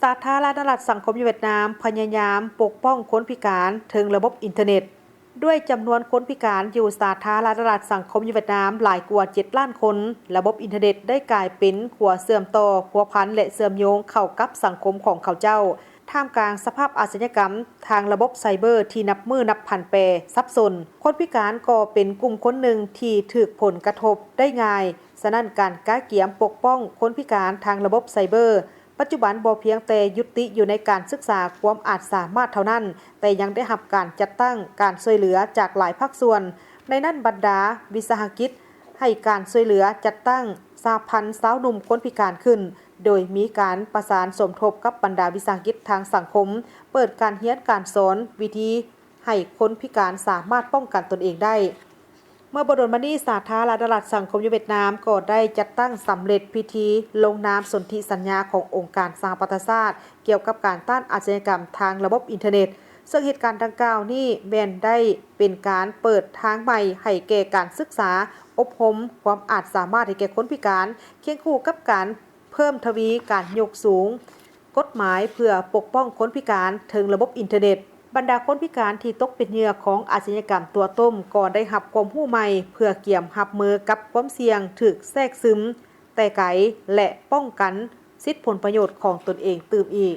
สาธารณรัฐสังคมเวียดนามพยายามปกป้องคนพิการถึงระบบอินเทอร์เน็ตด้วยจำนวนคนพิการอยู่สาธารณรัฐสังคมเวียดนามหลายกว่า7 ล้านคนระบบอินเทอร์เน็ตได้กลายเป็นขัวเสื่อมต่อพัวพันและเสื่อมโยงเข้ากับสังคมของเขาเจ้าท่ามกลางสภาพอาชญากรรมทางระบบไซเบอร์ที่นับมือนับพันแปรซับซ้อนคนพิการก็เป็นกลุ่มคนหนึ่งที่ถูกผลกระทบได้ง่ายฉะนั้นการก้าเกียมปกป้องคนพิการทางระบบไซเบอร์ปัจจุบันบ่เพียงแต่ยุติอยู่ในการศึกษาความอาจสามารถเท่านั้นแต่ยังได้รับการจัดตั้งการช่วยเหลือจากหลายภาคส่วนในนั้นบรรดาวิสาหกิจให้การช่วยเหลือจัดตั้งสหพันธ์สาวหนุ่มคนพิการขึ้นโดยมีการประสานสมทบกับบรรดาวิสาหกิจทางสังคมเปิดการเรียนการสอนวิธีให้คนพิการสามารถป้องกันตนเองได้เมื่อบดลมานี้สาธารณรัฐสังคมเวียดนามก็ได้จัดตั้งสำเร็จพิธีลงนามสนธิสัญญาขององค์การสหประชาชาติเกี่ยวกับการต้านอาชญากรรมทางระบบอินเทอร์เน็ตซึ่งเหตุการณ์ดังกล่าวนี้แม่นได้เป็นการเปิดทางใหม่ให้แก่การศึกษาอบรมความอาจสามารถให้แก่คนพิการเคียงคู่กับการเพิ่มทวีการยกสูงกฎหมายเพื่อปกป้องคนพิการถึงระบบอินเทอร์เน็ตบรรดาคนพิการที่ตกเป็นเหยื่อของอาชญากรรมตัวต้มก็ได้รับความรู้ใหม่เพื่อเกี่ยมรับมือกับความเสี่ยงถูกแทรกซึมแต่ไกและป้องกันสิทธิผลประโยชน์ของตนเองตื่มอีก